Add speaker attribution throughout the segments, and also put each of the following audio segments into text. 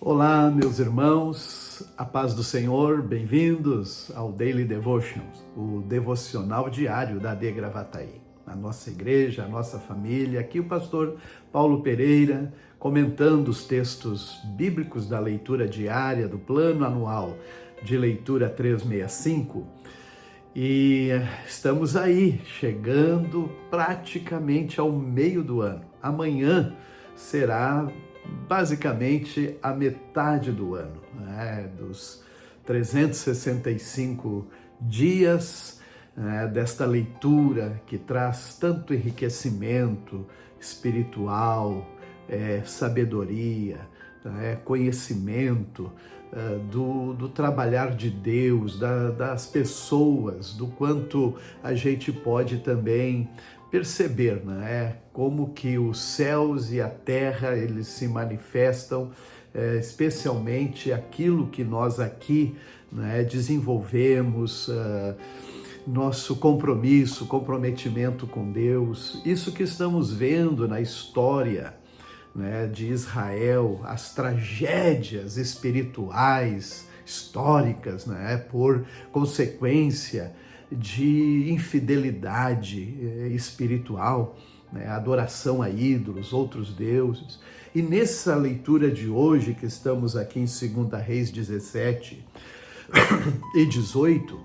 Speaker 1: Olá, meus irmãos, a paz do Senhor, bem-vindos ao Daily Devotions, o devocional diário da AD Gravataí. A nossa igreja, a nossa família, aqui o pastor Paulo Pereira, comentando os textos bíblicos da leitura diária do plano anual de leitura 365. E estamos aí, chegando praticamente ao meio do ano. Amanhã será basicamente a metade do ano, né? Dos 365 dias, né? Desta leitura que traz tanto enriquecimento espiritual, sabedoria, né? Conhecimento do trabalhar de Deus, das pessoas, do quanto a gente pode também perceber, né, como que os céus e a terra eles se manifestam, especialmente aquilo que nós aqui, né, desenvolvemos, nosso comprometimento com Deus, isso que estamos vendo na história, né, de Israel, as tragédias espirituais, históricas, né, por consequência de infidelidade espiritual, né, adoração a ídolos, outros deuses. E nessa leitura de hoje, que estamos aqui em 2 Reis 17 e 18,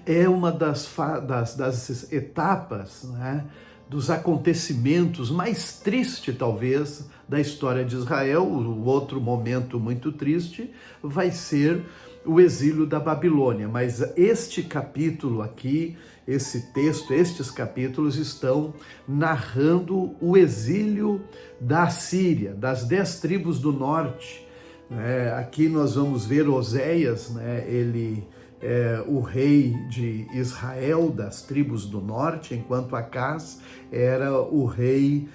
Speaker 1: é uma das etapas, né, dos acontecimentos mais tristes, talvez, da história de Israel. O outro momento muito triste vai ser o exílio da Babilônia. Mas este capítulo aqui, esse texto, estes capítulos estão narrando o exílio da Síria, das 10 tribos do norte. Aqui nós vamos ver Oséias, né, ele o rei de Israel, das tribos do norte, enquanto Acás era o rei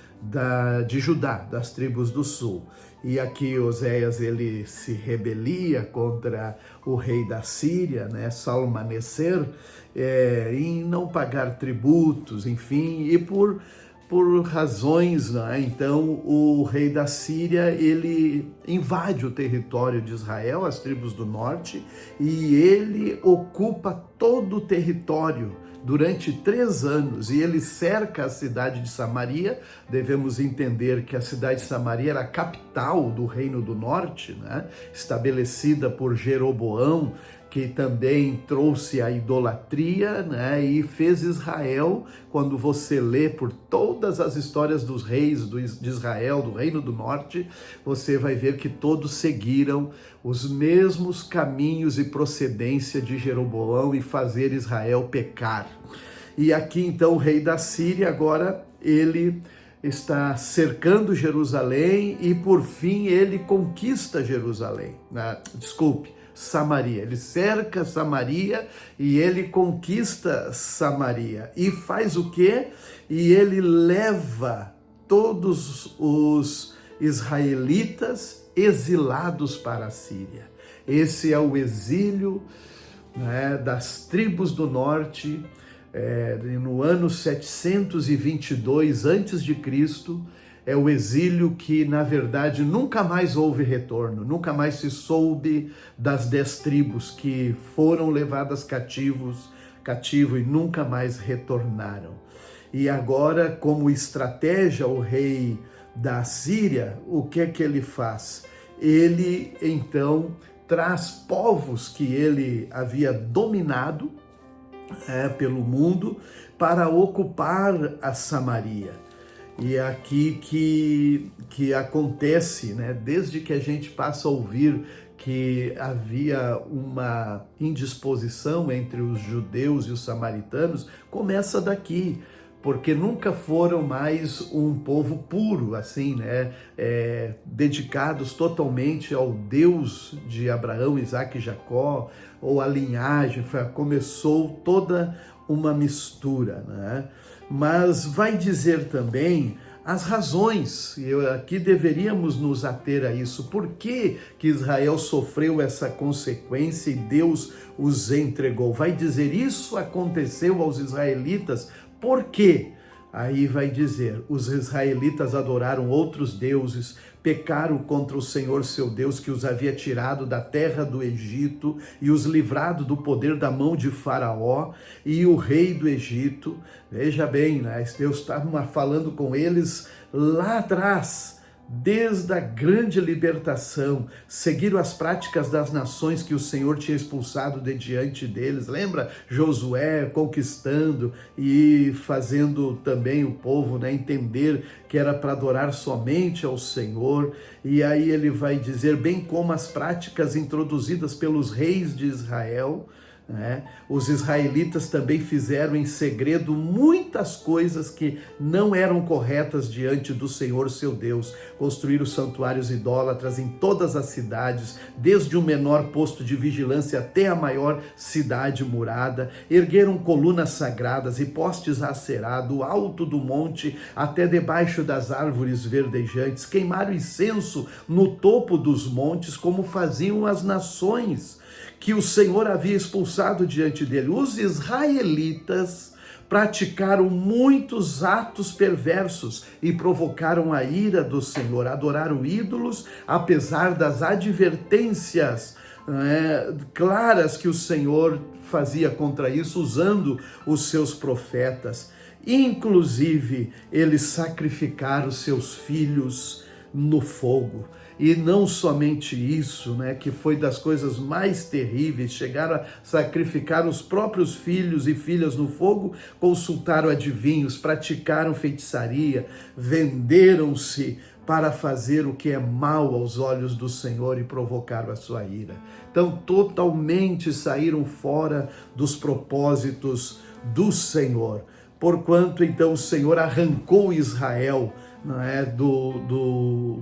Speaker 1: de Judá, das tribos do sul. E aqui Oséias ele se rebelia contra o rei da Síria, né, Salmaneser, em não pagar tributos, enfim, e por razões, né? Então o rei da Síria ele invade o território de Israel, as tribos do norte, e ele ocupa todo o território durante 3 anos, e ele cerca a cidade de Samaria. Devemos entender que a cidade de Samaria era a capital do reino do norte, né? Estabelecida por Jeroboão, que também trouxe a idolatria, né, e fez Israel. Quando você lê por todas as histórias dos reis de Israel, do Reino do Norte, você vai ver que todos seguiram os mesmos caminhos e procedência de Jeroboão e fazer Israel pecar. E aqui então o rei da Síria agora ele está cercando Jerusalém e por fim ele conquista Jerusalém. Samaria. Ele cerca Samaria e ele conquista Samaria. E faz o quê? E ele leva todos os israelitas exilados para a Síria. Esse é o exílio, né, das tribos do norte, no ano 722 a.C., é o exílio que, na verdade, nunca mais houve retorno, nunca mais se soube das 10 tribos que foram levadas cativo e nunca mais retornaram. E agora, como estratégia, o rei da Síria, o que é que ele faz? Ele, então, traz povos que ele havia dominado pelo mundo para ocupar a Samaria. E é aqui que acontece, né? Desde que a gente passa a ouvir que havia uma indisposição entre os judeus e os samaritanos, começa daqui, porque nunca foram mais um povo puro, assim, né? Dedicados totalmente ao Deus de Abraão, Isaac e Jacó, ou a linhagem. Começou toda uma mistura, né? Mas vai dizer também as razões, e aqui deveríamos nos ater a isso. Por que Israel sofreu essa consequência e Deus os entregou? Vai dizer, isso aconteceu aos israelitas, por quê? Aí vai dizer: os israelitas adoraram outros deuses, pecaram contra o Senhor seu Deus, que os havia tirado da terra do Egito e os livrado do poder da mão de Faraó e o rei do Egito. Veja bem, né? Deus estava falando com eles lá atrás, desde a grande libertação. Seguiram as práticas das nações que o Senhor tinha expulsado de diante deles. Lembra Josué conquistando e fazendo também o povo, né, entender que era para adorar somente ao Senhor. E aí ele vai dizer: bem como as práticas introduzidas pelos reis de Israel, né? Os israelitas também fizeram em segredo muitas coisas que não eram corretas diante do Senhor seu Deus. Construíram santuários idólatras em todas as cidades, desde o menor posto de vigilância até a maior cidade murada. Ergueram colunas sagradas e postes a Aserá, do alto do monte até debaixo das árvores verdejantes. Queimaram incenso no topo dos montes, como faziam as nações que o Senhor havia expulsado diante dele. Os israelitas praticaram muitos atos perversos e provocaram a ira do Senhor. Adoraram ídolos, apesar das advertências claras que o Senhor fazia contra isso, usando os seus profetas. Inclusive, eles sacrificaram seus filhos no fogo. E não somente isso, né, que foi das coisas mais terríveis, chegaram a sacrificar os próprios filhos e filhas no fogo, consultaram adivinhos, praticaram feitiçaria, venderam-se para fazer o que é mal aos olhos do Senhor e provocaram a sua ira. Então, totalmente saíram fora dos propósitos do Senhor. Porquanto, então, o Senhor arrancou Israel,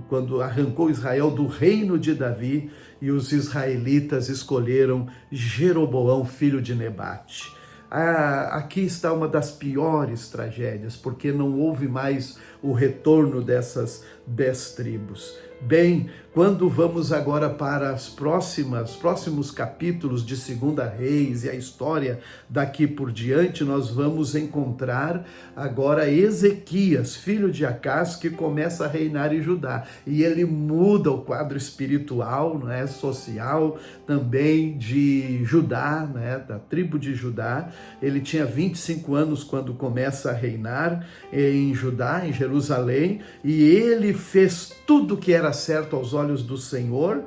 Speaker 1: quando arrancou Israel do reino de Davi, e os israelitas escolheram Jeroboão, filho de Nebate. Aqui está uma das piores tragédias, porque não houve mais o retorno dessas 10 tribos. Bem, quando vamos agora para os próximos capítulos de 2 Reis e a história daqui por diante, nós vamos encontrar agora Ezequias, filho de Acás, que começa a reinar em Judá. E ele muda o quadro espiritual, social também de Judá, da tribo de Judá. Ele tinha 25 anos quando começa a reinar em Judá, em Jerusalém, e ele fez tudo que era certo aos olhos do Senhor,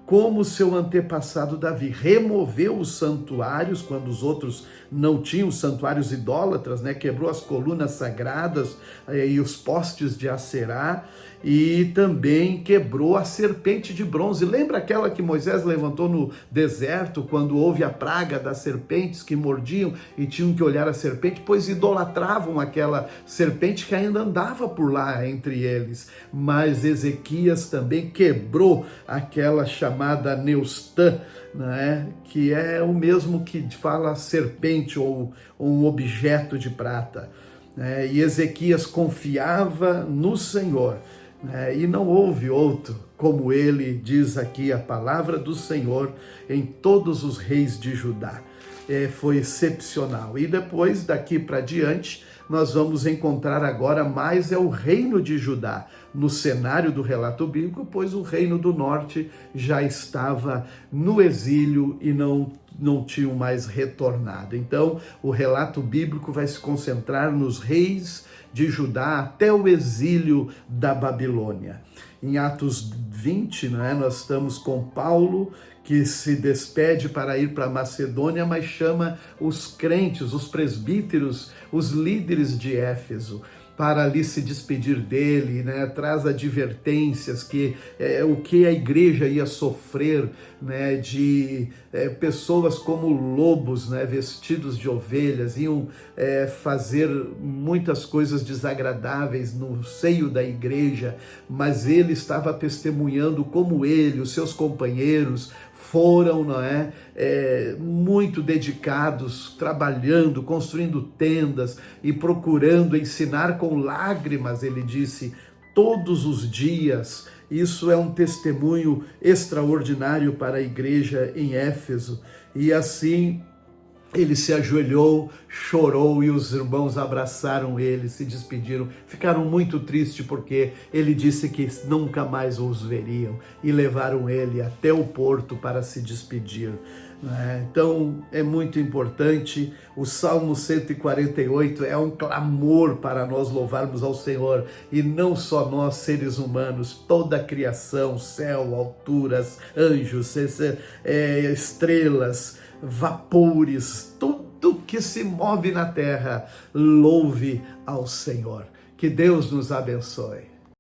Speaker 1: como seu antepassado Davi. Removeu os santuários, quando os outros não tinham, santuários idólatras, quebrou as colunas sagradas e os postes de Aserá, e também quebrou a serpente de bronze. Lembra aquela que Moisés levantou no deserto, quando houve a praga das serpentes que mordiam e tinham que olhar a serpente, pois idolatravam aquela serpente que ainda andava por lá entre eles. Mas Ezequias também quebrou aquela chamada Neustã, que é o mesmo que fala serpente ou um objeto de prata. E Ezequias confiava no Senhor, e não houve outro como ele, diz aqui a palavra do Senhor, em todos os reis de Judá. Foi excepcional. E depois, daqui para diante, nós vamos encontrar agora mais o reino de Judá no cenário do relato bíblico, pois o reino do norte já estava no exílio e não tinham mais retornado. Então, o relato bíblico vai se concentrar nos reis de Judá até o exílio da Babilônia. Em Atos 20, nós estamos com Paulo, que se despede para ir para Macedônia, mas chama os crentes, os presbíteros, os líderes de Éfeso, para ali se despedir dele, traz advertências o que a igreja ia sofrer, de pessoas como lobos, vestidos de ovelhas, iam fazer muitas coisas desagradáveis no seio da igreja, mas ele estava testemunhando como ele, os seus companheiros, foram muito dedicados, trabalhando, construindo tendas e procurando ensinar com lágrimas, ele disse, todos os dias. Isso é um testemunho extraordinário para a igreja em Éfeso. E assim Ele se ajoelhou, chorou e os irmãos abraçaram ele, se despediram. Ficaram muito tristes porque ele disse que nunca mais os veriam e levaram ele até o porto para se despedir. Então é muito importante. O Salmo 148 é um clamor para nós louvarmos ao Senhor, e não só nós, seres humanos, toda a criação, céu, alturas, anjos, estrelas, vapores, tudo que se move na terra, louve ao Senhor. Que Deus nos abençoe.